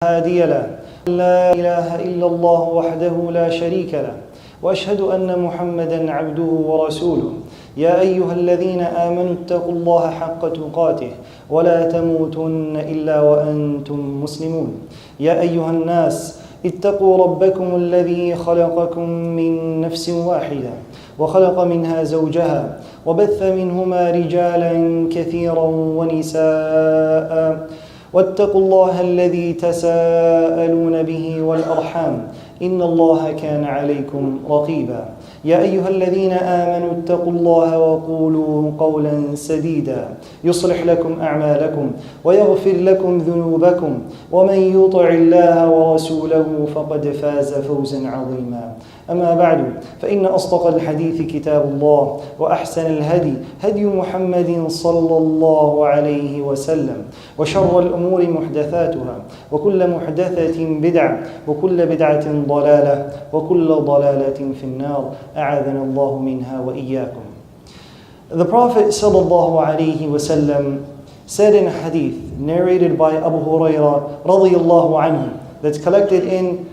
هادي له لا إله إلا الله وحده لا شريك له وأشهد أن محمدا عبده ورسوله يا أيها الذين آمنوا اتقوا الله حق تقاته ولا تموتن إلا وأنتم مسلمون يا أيها الناس اتقوا ربكم الذي خلقكم من نفس واحدة وخلق منها زوجها وبث منهما رجالا كثيرا ونساء واتقوا الله الذي تساءلون به والأرحام إن الله كان عليكم رقيبا يا أيها الذين آمنوا اتقوا الله وقولوا قولا سديدا يصلح لكم أعمالكم ويغفر لكم ذنوبكم ومن يطع الله ورسوله فقد فاز فوزا عظيما أما بعد فإن أصدق الحديث كتاب الله وأحسن الهدي هدي محمد صلى الله عليه وسلم وشر الأمور محدثاتها وكل محدثة بدعة وكل بدعة ضلالة وكل ضلالة في النار أعاذنا الله منها وإياكم. The Prophet sallallahu alaihi wasallam said in a hadith narrated by Abu Huraira radiyallahu anhu that's collected in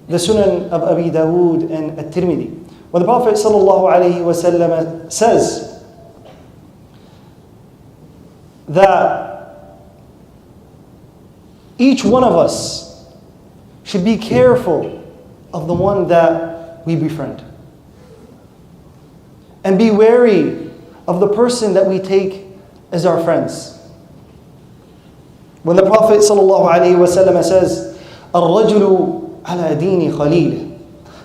the Sunan of Abi Dawood and At-Tirmidhi, where the Prophet sallallahu alaihi wasallam says that each one of us should be careful of the one that we befriend, and be wary of the person that we take as our friends. When the Prophet sallallahu alaihi wasallam says, "Al-rajulu ala dini khalil,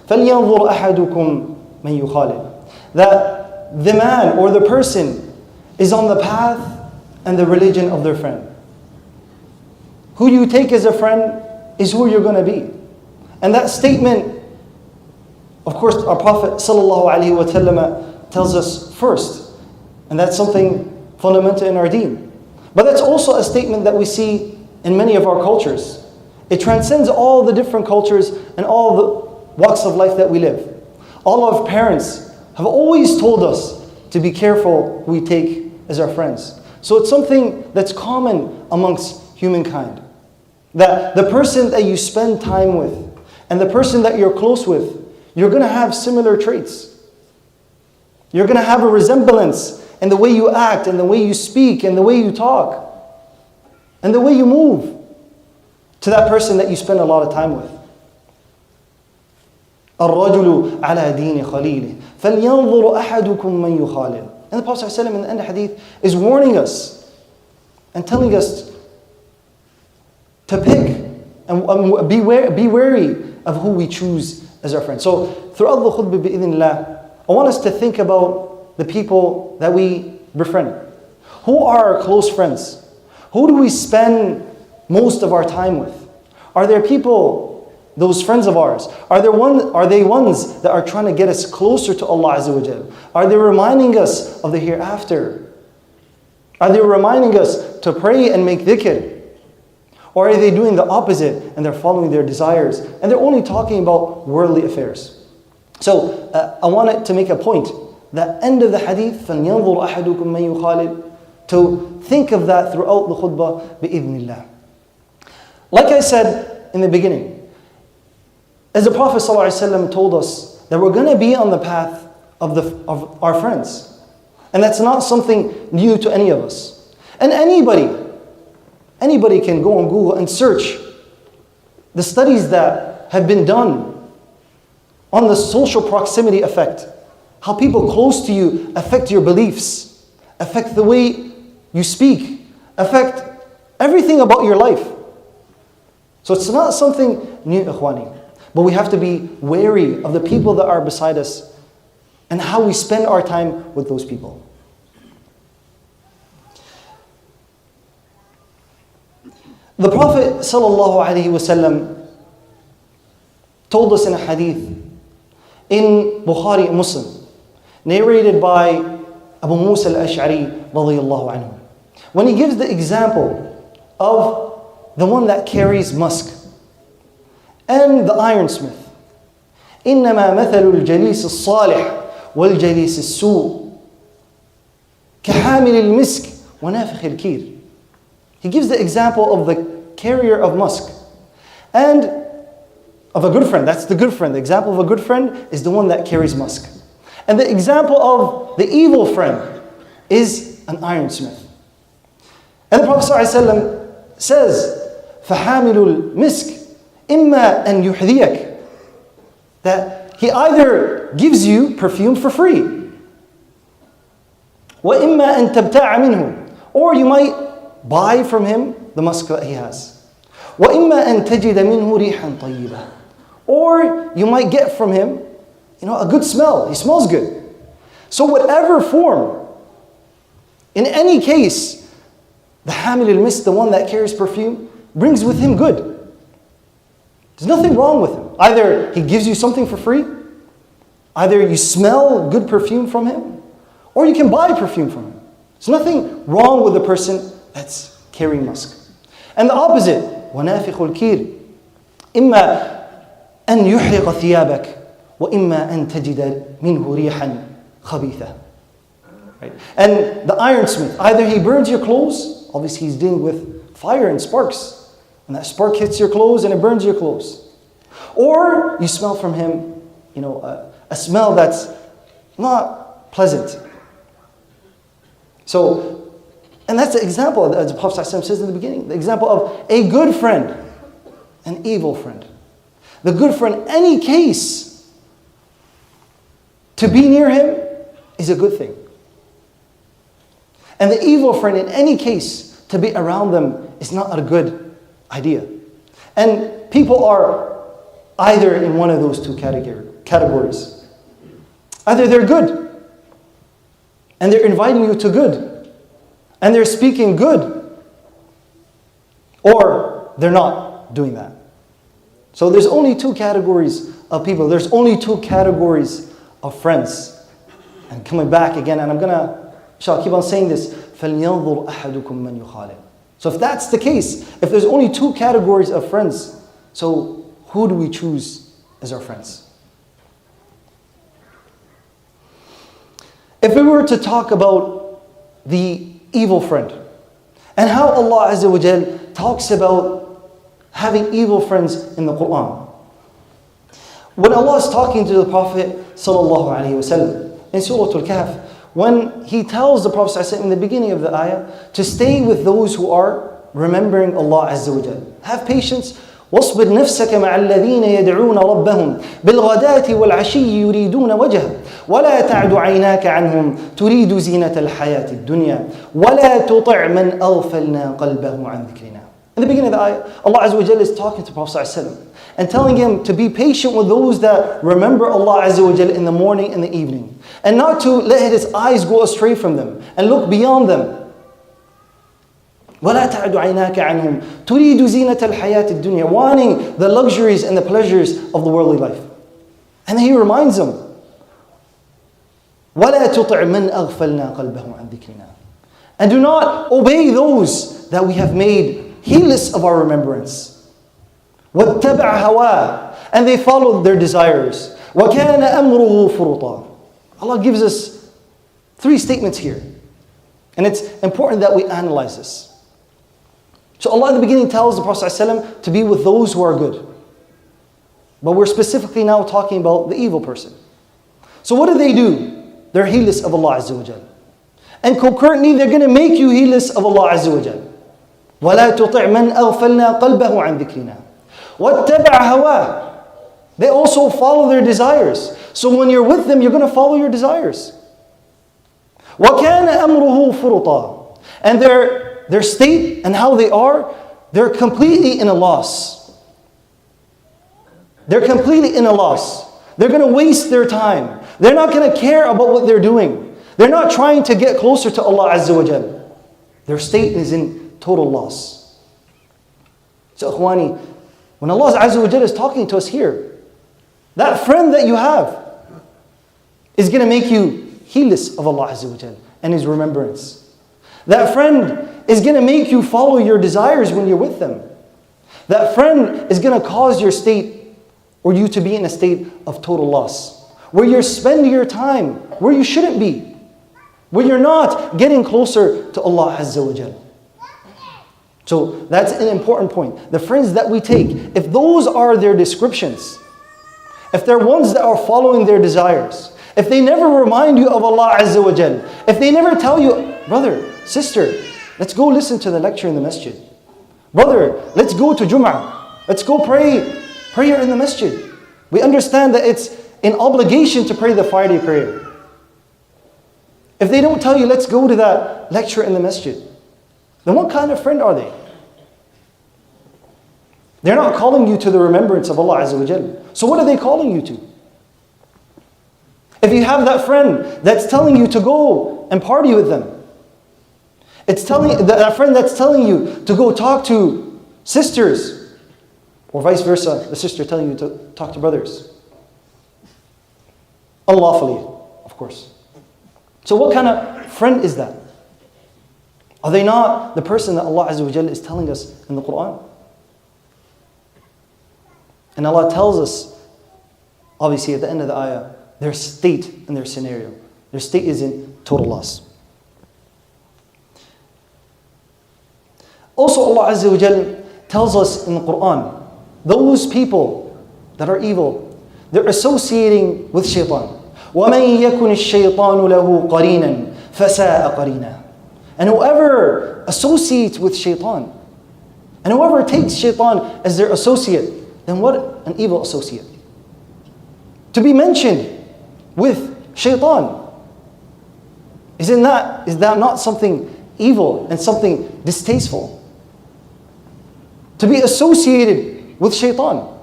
falyanzur ahadukum man yukhalil," that the man or the person is on the path and the religion of their friend. Who you take as a friend is who you're going to be. And that statement, of course, our Prophet sallallahu alaihi wasallam tells us first, and that's something fundamental in our deen. But that's also a statement that we see in many of our cultures. It transcends all the different cultures and all the walks of life that we live. All of our parents have always told us to be careful who we take as our friends. So it's something that's common amongst humankind, that the person that you spend time with and the person that you're close with, you're going to have similar traits. You're going to have a resemblance in the way you act, and the way you speak, and the way you talk, and the way you move to that person that you spend a lot of time with. الرجل على دين خليله فلينظر أحدكم من يخالل. And the Prophet ﷺ in the end of the hadith is warning us and telling us to pick and be wary of who we choose as our friends. So throughout the khutbah bi'idhnillah, I want us to think about the people that we befriend. Who are our close friends? Who do we spend most of our time with? Are there people, those friends of ours, are they ones that are trying to get us closer to Allah Azza wa Jal? Are they reminding us of the hereafter? Are they reminding us to pray and make dhikr? Or are they doing the opposite and they're following their desires and they're only talking about worldly affairs? So I wanted to make a point, the end of the hadith, فَلْيَنظُرْ أَحَدُكُمْ مَنْ يُخَالِلْ, to think of that throughout the khutbah bi'idhnillah. Like I said in the beginning, as the Prophet ﷺ told us that we're going to be on the path of our friends. And that's not something new to any of us. And anybody can go on Google and search the studies that have been done on the social proximity effect. How people close to you affect your beliefs, affect the way you speak, affect everything about your life. So it's not something new, ikhwani. But we have to be wary of the people that are beside us and how we spend our time with those people. The Prophet ﷺ told us in a hadith in Bukhari and Muslim, narrated by Abu Musa al-Ash'ari radiyallahu anhu, when he gives the example of the one that carries musk and the ironsmith. إنما مثل الجليس الصالح والجليس السوء كحامل المسك ونافخ الكير. He gives the example of the carrier of musk. And of a good friend, that's the good friend. The example of a good friend is the one that carries musk. And the example of the evil friend is an ironsmith. And the Prophet ﷺ says, فَحَامِلُ الْمِسْكِ إِمَّا أَن يُحْذِيَكَ, that he either gives you perfume for free, وَإِمَّا أَن تَبْتَعَ مِنْهُ, or you might buy from him the musk that he has. وَإِمَّا أَن تَجِدَ مِنْهُ رِيحًا طَيِّبًا, or you might get from him, a good smell. He smells good. So whatever form, in any case, the hamil al-misk, the one that carries perfume, brings with him good. There's nothing wrong with him. Either he gives you something for free, either you smell good perfume from him, or you can buy perfume from him. There's nothing wrong with the person that's carrying musk. And the opposite, وَنَافِخُ الْكِيرِ إِمَّا أَن يُحْرِقَ ثِيَابَكَ وَإِمَّا أَن تَجِدَ مِنْهُ رِيحًا خَبِيثًا. Right? And the ironsmith, either he burns your clothes, obviously he's dealing with fire and sparks, and that spark hits your clothes and it burns your clothes. Or you smell from him, a smell that's not pleasant. So, and that's the example, as the Prophet ﷺ says in the beginning, the example of a good friend, an evil friend. The good friend, any case, to be near him is a good thing. And the evil friend, in any case, to be around them is not a good idea. And people are either in one of those two categories. Either they're good, and they're inviting you to good, and they're speaking good, or they're not doing that. So there's only two categories of people. There's only two categories of friends. And coming back again, and I'm going to keep on saying this, فَلْيَنظُرْ أَحَدُكُمْ مَنْ يُخَالِلْ. So if that's the case, if there's only two categories of friends, so who do we choose as our friends? If we were to talk about the evil friend, and how Allah Azza wa Jal talks about having evil friends in the Quran. When Allah is talking to the Prophet sallallahu alaihi wasallam in Surah Al-Kahf, when he tells the Prophet ﷺ in the beginning of the ayah to stay with those who are remembering Allah Azza wa Jal. Have patience. واصبر نفسك مع الذين يدعون ربهم بالغداة والعشي يريدون وجهه ولا تعد عيناك عنهم تريد زينة الحياة الدنيا ولا تطع من أغفلنا قلبه عن ذكرنا. In the beginning of the ayah, Allah Azza wa Jal is talking to Prophet ﷺ and telling him to be patient with those that remember Allah Azza wa Jal in the morning and the evening, and not to let his eyes go astray from them and look beyond them. وَلَا تَعْدُ عَيْنَاكَ عَنْهُمْ تُرِيدُ زِينَةَ الْحَيَاةِ الدُّنْيَا, wanting the luxuries and the pleasures of the worldly life. And he reminds them, وَلَا تُطِعْ مَنْ أَغْفَلْنَا قَلْبَهُ عَنْ ذِكْرِنَا, and do not obey those that we have made heedless of our remembrance. وَاتَّبَعْ هَوَاهُ, and they followed their desires. وَكَانَ أَمْرُهُ فُرُطًا. Allah gives us three statements here. And it's important that we analyze this. So Allah in the beginning tells the Prophet ﷺ to be with those who are good. But we're specifically now talking about the evil person. So what do? They're heedless of Allah Azza wa Jal. And concurrently, they're going to make you heedless of Allah Azza wa Jal. وَلَا تُطِعْ مَنْ أَغْفَلْنَا قَلْبَهُ عَنْ ذِكْرِنَا وَاتَّبَعْ هَوَاهُ. They also follow their desires. So when you're with them, you're going to follow your desires. وَكَانَ أَمْرُهُ فُرُطًا. And their state and how they are, they're completely in a loss. They're completely in a loss. They're going to waste their time. They're not going to care about what they're doing. They're not trying to get closer to Allah Azza wa Jal. Their state is in total loss. So Ikhwani, when Allah Azza wa Jal is talking to us here, that friend that you have is going to make you heedless of Allah Azza wa Jal and His remembrance. That friend is going to make you follow your desires when you're with them. That friend is going to cause your state or you to be in a state of total loss, where you're spending your time where you shouldn't be, where you're not getting closer to Allah Azza wa Jal. So that's an important point. The friends that we take, if those are their descriptions, if they're ones that are following their desires, if they never remind you of Allah Azza wa Jal, if they never tell you, brother, sister, let's go listen to the lecture in the masjid. Brother, let's go to Jum'ah. Let's go pray prayer in the masjid. We understand that it's an obligation to pray the Friday prayer. If they don't tell you, let's go to that lecture in the masjid, then what kind of friend are they? They're not calling you to the remembrance of Allah Azza wa Jal. So what are they calling you to? If you have that friend that's telling you to go and party with them, it's telling that friend that's telling you to go talk to sisters, or vice versa, the sister telling you to talk to brothers. Unlawfully, of course. So what kind of friend is that? Are they not the person that Allah Azza wa Jalla is telling us in the Quran? And Allah tells us, obviously at the end of the ayah, their state and their scenario. Their state is in total loss. Also Allah Azza wa Jalla tells us in the Quran, those people that are evil, they're associating with shaitan. وَمَنْ يَكُنِ الشَّيْطَانُ لَهُ قَرِينًا فَسَاءَ قَرِينًا. And whoever associates with shaitan, and whoever takes shaitan as their associate, then what an evil associate. To be mentioned with shaitan, is that not something evil and something distasteful? To be associated with shaitan.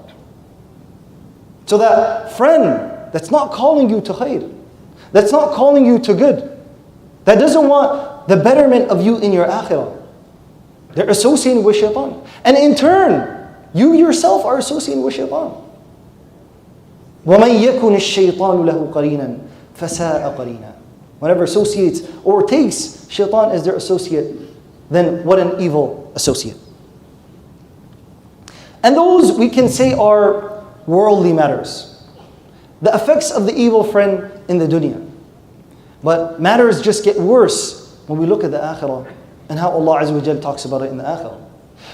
So that friend that's not calling you to khair, that's not calling you to good, that doesn't want the betterment of you in your akhirah, they're associating with shaitan. And in turn, you yourself are associating with shaitan. وَمَنْ يَكُنِ الشَّيْطَانُ لَهُ قَرِينًا فَسَاءَ قَرِينًا. Whenever associates or takes shaitan as their associate, then what an evil associate. And those we can say are worldly matters. The effects of the evil friend in the dunya. But matters just get worse when we look at the akhirah and how Allah Azza wa Jalla talks about it in the akhirah.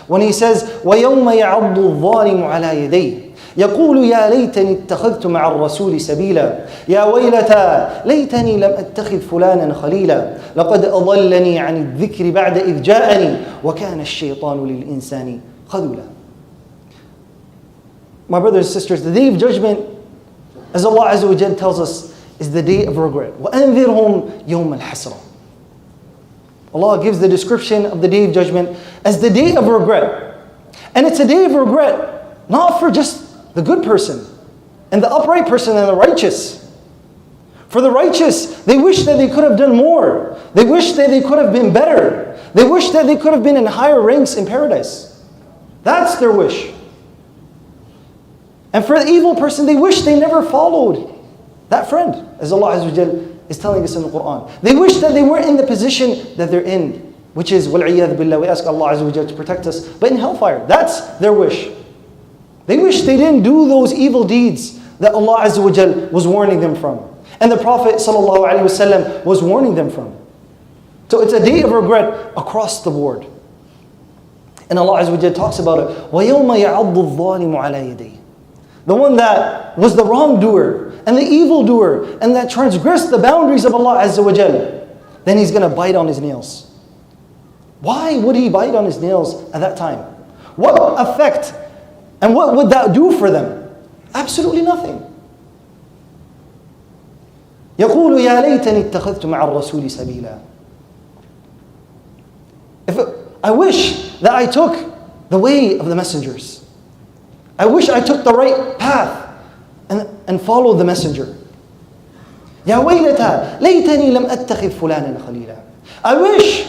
When He says, وَيَوْمَ يَعَضُّ الظَّالِمُ عَلَى يَدَيْهِ يقول يا ليتني اتخذت مع الرسول سبيلا يا ويلتى ليتني لم أتخذ فلانا خليلا لقد أضلني عن الذكر بعد إذ جاءني وكان الشيطان للإنسان خذولا. My brothers and sisters, the day of judgment, as Allah Azza wa Jalla tells us, is the day of regret. وَأَنذِرْهُمْ يَوْمَ الْحَسْرَةِ. Allah gives the description of the day of judgment as the day of regret. And it's a day of regret, not for just the good person and the upright person and the righteous. For the righteous, they wish that they could have done more. They wish that they could have been better. They wish that they could have been in higher ranks in paradise. That's their wish. And for the evil person, they wish they never followed that friend, as Allah Azza wa Jal is telling us in the Quran. They wish that they weren't in the position that they're in, which is, وَالْعِيَاذُ بِاللَّهِ, we ask Allah Azza wa Jal to protect us, but in hellfire. That's their wish. They wish they didn't do those evil deeds that Allah Azza wa Jal was warning them from. And the Prophet Sallallahu Alaihi Wasallam was warning them from. So it's a day of regret across the board. And Allah Azza wa Jal talks about it. وَيَوْمَ يَعَضُّ الظَّالِمُ عَلَى يَدَيْهِ. The one that was the wrongdoer and the evildoer and that transgressed the boundaries of Allah Azza wa Jal, then he's going to bite on his nails. Why would he bite on his nails at that time? What effect and what would that do for them? Absolutely nothing. يقول يا ليتني اتخذت مع الرسول سبيلا. I wish that I took the way of the messengers. I wish I took the right path and followed the messenger. يا ويلتى ليتني لم أتخذ فلانا خليلا. I wish,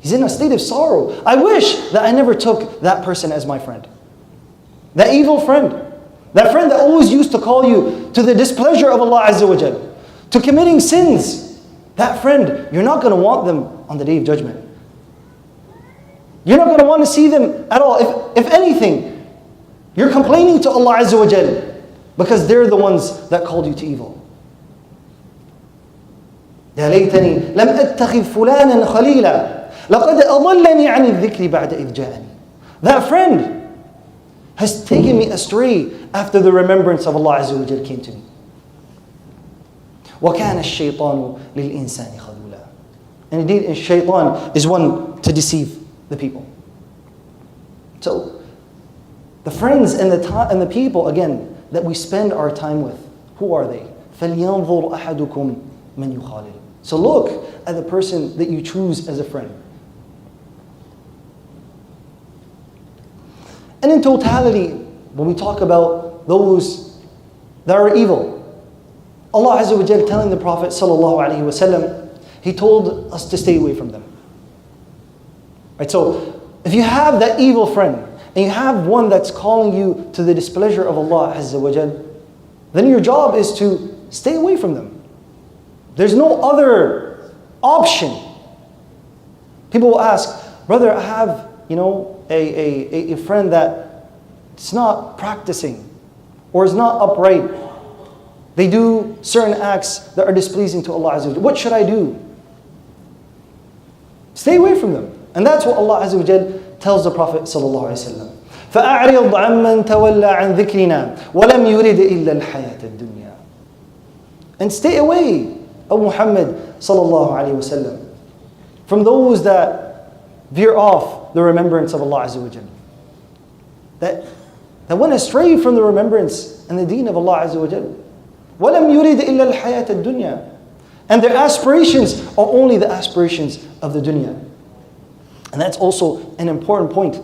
he's in a state of sorrow. I wish that I never took that person as my friend. That evil friend. That friend that always used to call you to the displeasure of Allah Azza wa Jal, to committing sins. That friend, you're not going to want them on the day of judgment. You're not going to want to see them at all. If anything, you're complaining to Allah Azza wa Jal because they're the ones that called you to evil. يا ليتني لم أتخذ فلانا خليلا لَقَدْ أَضَلَّنِي عَنِ الذِّكْرِ بَعْدَ إِذْ جَاءَنِي. That friend has taken me astray after the remembrance of Allah Azza wa Jal came to me. وَكَانَ الشَّيْطَانُ لِلْإِنسَانِ خَذُولًا. And indeed, shaitan is one to deceive the people. So, the friends and the people, again, that we spend our time with, who are they? فَلْيَنظُرْ أَحَدُكُمْ مَنْ يُخَالِلُ. So look at the person that you choose as a friend. And in totality, when we talk about those that are evil, Allah Azza wa Jal telling the Prophet sallallahu alaihi wasallam, He told us to stay away from them. Right? So if you have that evil friend, and you have one that's calling you to the displeasure of Allah Azza wa Jal, then your job is to stay away from them. There's no other option. People will ask, brother, I have, a friend that is not practicing or is not upright. They do certain acts that are displeasing to Allah Azza wa Jal. What should I do? Stay away from them. And that's what Allah Azza wa Jal tells the Prophet sallallahu alaihi wasallam. فَأَعْرِضْ عَمَّنْ تَوَلَّى عَنْ ذِكْرِنَا وَلَمْ يُرِدْ إِلَّا الْحَيَاةَ الدُّنْيَا. And stay away, O Muhammad sallallahu alaihi wasallam, from those that veer off the remembrance of Allah Azza wa Jal. That went astray from the remembrance and the deen of Allah Azza wa Jal. وَلَمْ يُرِدْ إِلَّا الْحَيَاةَ الدُّنْيَا. And their aspirations are only the aspirations of the dunya. And that's also an important point.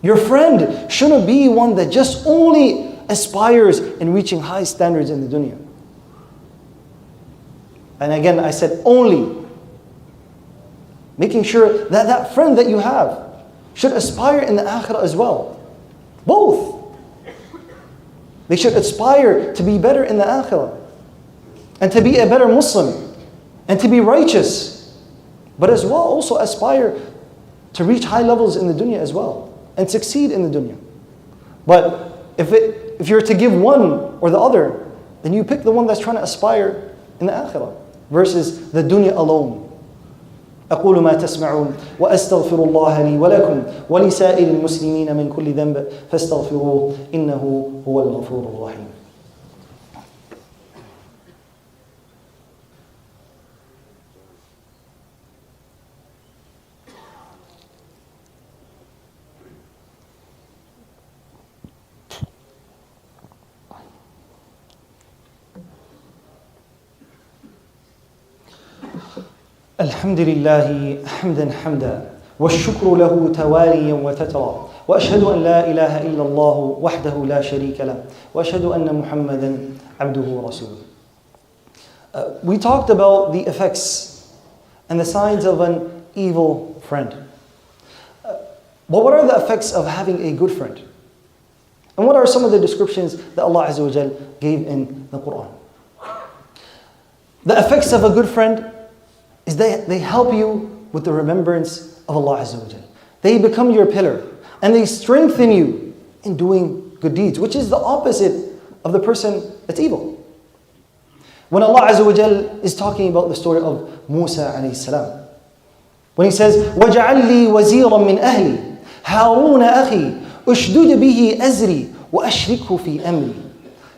Your friend shouldn't be one that just only aspires in reaching high standards in the dunya. And again, I said only. Making sure that that friend that you have should aspire in the akhirah as well. Both. They should aspire to be better in the akhirah. And to be a better Muslim. And to be righteous. But as well also aspire to reach high levels in the dunya as well. And succeed in the dunya. But if you're to give one or the other, then you pick the one that's trying to aspire in the akhirah versus the dunya alone. أقول ما تسمعون وأستغفر الله لي ولكم ولسائر المسلمين من كل ذنب فاستغفروه إنه هو الغفور الرحيم. الحمد لله حمدا حمدا والشكر له تواليا وتترى وأشهد أن لا إله إلا الله وحده لا شريك له وأشهد أن محمدا عبده ورسوله. We talked about the effects and the signs of an evil friend. But what are the effects of having a good friend? And what are some of the descriptions that Allah Azza wa Jal gave in the Quran? The effects of a good friend is they help you with the remembrance of Allah Azza wa Jal. They become your pillar and they strengthen you in doing good deeds, which is the opposite of the person that's evil. When Allah Azza wa Jal is talking about the story of Musa alayhi salam, when He says, وَاجْعَلْ لِي وَزِيرًا مِّنْ أَهْلِي هَارُونَ أَخِي أُشْدُدْ بِهِ أَزْرِي وَأَشْرِكْهُ فِي أَمْرِي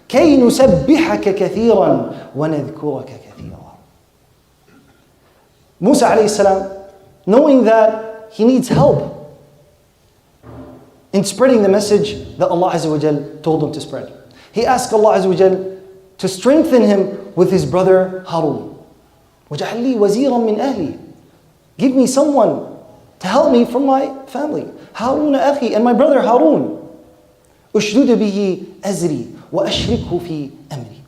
كَيْ نُسَبِّحَكَ كَثِيرًا وَنَذْكُرَكَ كَثِيرًا. Musa alayhi salam, knowing that he needs help in spreading the message that Allah Azza wa Jal told him to spread, he asked Allah Azza wa Jal to strengthen him with his brother Harun. وَجَعَلْ لِي وَزِيرًا مِّنْ أَهْلِي. Give me someone to help me from my family. هَارُونَ أَخِي, and my brother Harun. أُشْدُدْ بِهِ أَزْرِي وَأَشْرِكْهُ فِي أَمْرِي.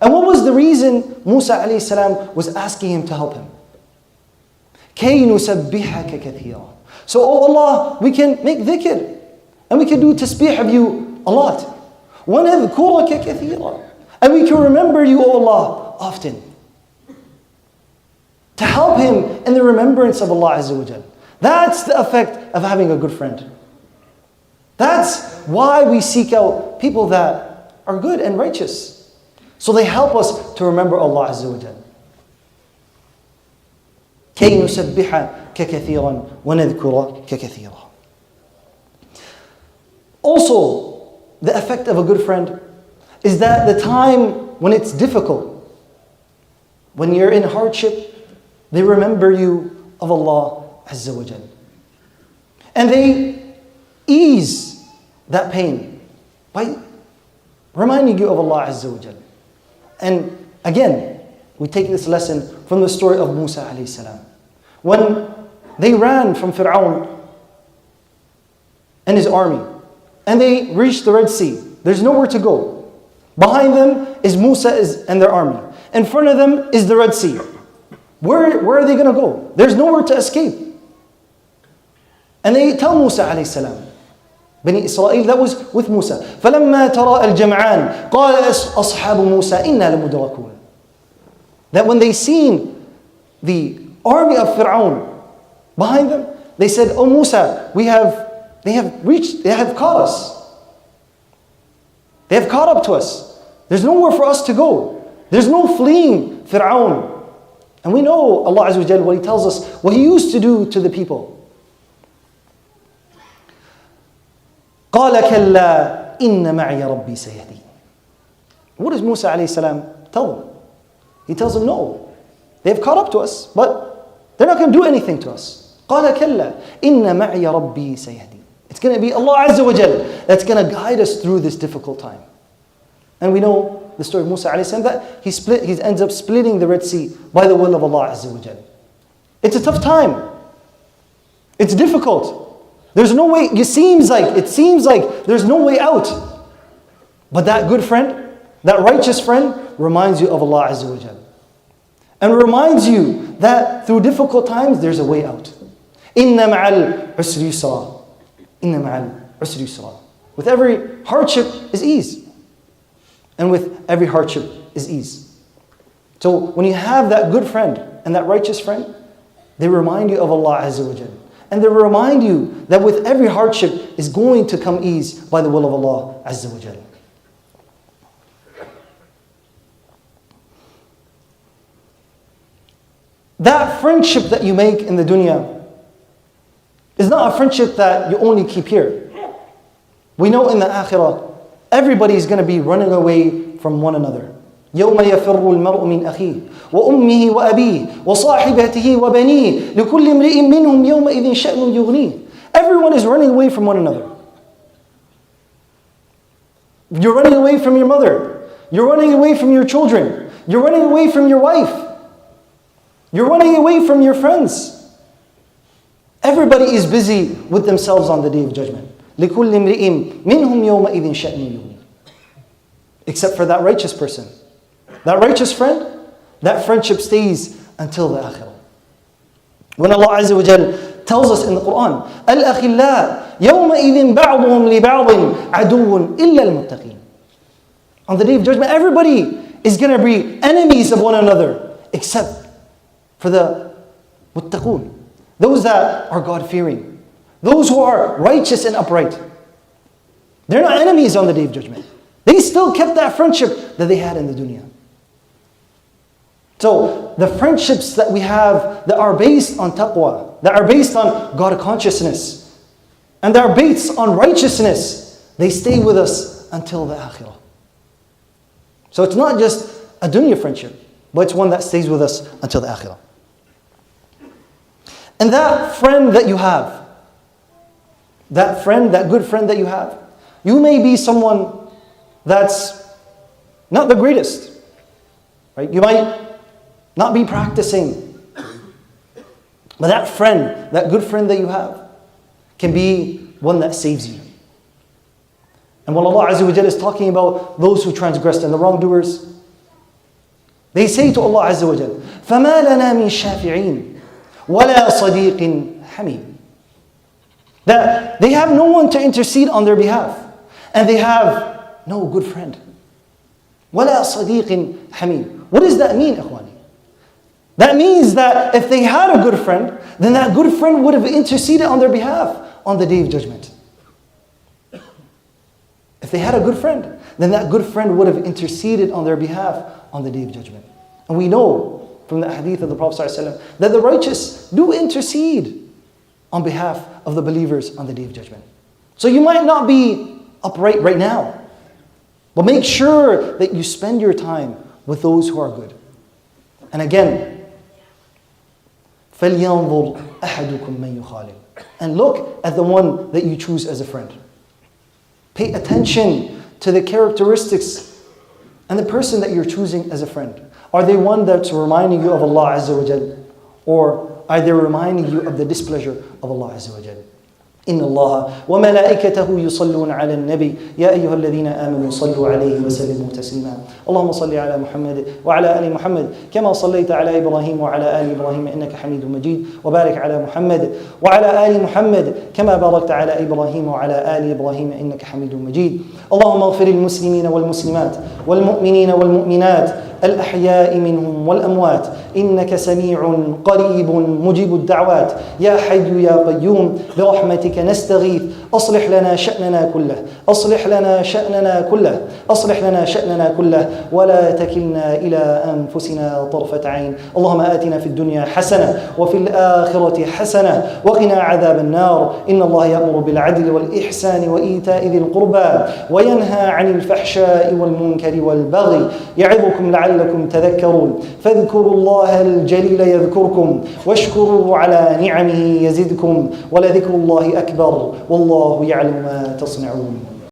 And what was the reason Musa alayhi salam was asking him to help him? كَيْ نُسَبِّحَكَ كَثِيرًا. So, oh Allah, we can make dhikr. And we can do tasbih of you a lot. وَنَذْكُرَكَ كَثِيرًا. And we can remember you, oh Allah, often. To help him in the remembrance of Allah Azza wa Jal. That's the effect of having a good friend. That's why we seek out people that are good and righteous. So they help us to remember Allah Azza wa Jal. كي نسبحك كثيرا ونذكرك كثيرا. Also, the effect of a good friend is that the time when it's difficult, when you're in hardship, they remember you of Allah Azza wa Jal. And they ease that pain by reminding you of Allah Azza wa Jal. And again, we take this lesson from the story of Musa alayhi salam. When they ran from Fir'aun and his army, and they reached the Red Sea, there's nowhere to go. Behind them is Musa and their army. In front of them is the Red Sea. Where are they going to go? There's nowhere to escape. And they tell Musa alayhi salam, Bani Israel, that was with Musa. فَلَمَّا تَرَاءَ الْجَمْعَانِ قَالَ أَصْحَابُ مُوسَى إِنَّا لَمُدْرَكُونَ. That when they seen the army of Fir'aun behind them, they said, "Oh Musa, they have caught us. They have caught up to us. There's nowhere for us to go. There's no fleeing Fir'aun." And we know Allah Azza wa Jal, what He tells us, what He used to do to the people. قَالَ كَلَّا إِنَّ مَعِيَ رَبِّي سَيَهْدِينِ. What does Musa alayhi salam tell them? He tells them, no, they've caught up to us, but they're not going to do anything to us. قَالَ كَلَّا إِنَّ مَعِيَ رَبِّي سَيَهْدِينِ. It's going to be Allah Azza wa Jal that's going to guide us through this difficult time. And we know the story of Musa alayhi salam, that he ends up splitting the Red Sea by the will of Allah Azza wa Jal. It's a tough time. It's difficult. There's no way, it seems like there's no way out. But that good friend, that righteous friend, reminds you of Allah Azza wa Jal. And reminds you that through difficult times, there's a way out. إِنَّ مَعَ الْعُسْرِ يُسْرًا. إِنَّ مَعَ الْعُسْرِ يُسْرًا. With every hardship is ease. And with every hardship is ease. So when you have that good friend and that righteous friend, they remind you of Allah Azza wa Jal. And they remind you that with every hardship is going to come ease by the will of Allah Azza wa Jal. That friendship that you make in the dunya is not a friendship that you only keep here. We know in the akhirah, everybody is going to be running away from one another. يوم يفر المرء من أخيه وأمه وأبيه وصاحبته وبنيه لكل امرئ منهم يومئذ شأن يغنيه. Everyone is running away from one another. You're running away from your mother. You're running away from your children. You're running away from your wife. You're running away from your friends. Everybody is busy with themselves on the Day of Judgment. لكل امرئ منهم يومئذ شأن يغنيه. Except for that righteous person. That righteous friend, that friendship stays until the akhirah. When Allah Azza wa Jal tells us in the Quran, الْأَخِلَّاء يَوْمَئِذٍ بَعْضُهُمْ لِبَعْضٍ عَدُوٌ إِلَّا الْمُتَّقِينَ. On the Day of Judgment, everybody is going to be enemies of one another, except for the muttaqun, those that are God-fearing, those who are righteous and upright. They're not enemies on the Day of Judgment. They still kept that friendship that they had in the dunya. So, the friendships that we have that are based on taqwa, that are based on God consciousness, and that are based on righteousness, they stay with us until the akhirah. So it's not just a dunya friendship, but it's one that stays with us until the akhirah. And that friend that you have, that friend, that good friend that you have, you may be someone that's not the greatest, right? You might not be practicing. But that friend, that good friend that you have, can be one that saves you. And when Allah Azza wa Jalla is talking about those who transgressed and the wrongdoers, they say to Allah Azza wa Jalla, فَمَا لَنَا مِن شَافِعِينَ وَلَا صَدِيقٍ حَمِيمٍ. That they have no one to intercede on their behalf. And they have no good friend. وَلَا صَدِيقٍ حَمِيمٍ. What does that mean, ikhwani? That means that if they had a good friend, then that good friend would have interceded on their behalf on the Day of Judgment. If they had a good friend, then that good friend would have interceded on their behalf on the Day of Judgment. And we know from the hadith of the Prophet ﷺ, that the righteous do intercede on behalf of the believers on the Day of Judgment. So you might not be upright right now, but make sure that you spend your time with those who are good. And again, فَلْيَنْظُرْ أَحَدُكُمْ مَنْ يُخَالِلُ. And look at the one that you choose as a friend. Pay attention to the characteristics and the person that you're choosing as a friend. Are they one that's reminding you of Allah Azza wa Jal? Or are they reminding you of the displeasure of Allah Azza wa Jal? إن الله وملائكته يصلون على النبي يا أيها الذين آمنوا صلوا عليه وسلموا تسليما اللهم صل على محمد وعلى آل محمد كما صليت على إبراهيم وعلى آل إبراهيم إنك حميد مجيد وبارك على محمد وعلى آل محمد كما باركت على إبراهيم وعلى آل إبراهيم إنك حميد مجيد اللهم اغفر للمسلمين والمسلمات والمؤمنين والمؤمنات الأحياء منهم والأموات إنك سميع قريب مجيب الدعوات يا حي يا قيوم برحمتك نستغيث أصلح لنا شأننا كله أصلح لنا شأننا كله أصلح لنا شأننا كله ولا تكلنا إلى أنفسنا طرفة عين اللهم آتنا في الدنيا حسنة وفي الآخرة حسنة وقنا عذاب النار إن الله يأمر بالعدل والإحسان وإيتاء ذي القربى وينهى عن الفحشاء والمنكر والبغي يعظكم لعلكم تذكرون فاذكروا الله الجليل يذكركم واشكروا على نعمه يزدكم ولذكر الله أكبر والله يعلم ما تصنعون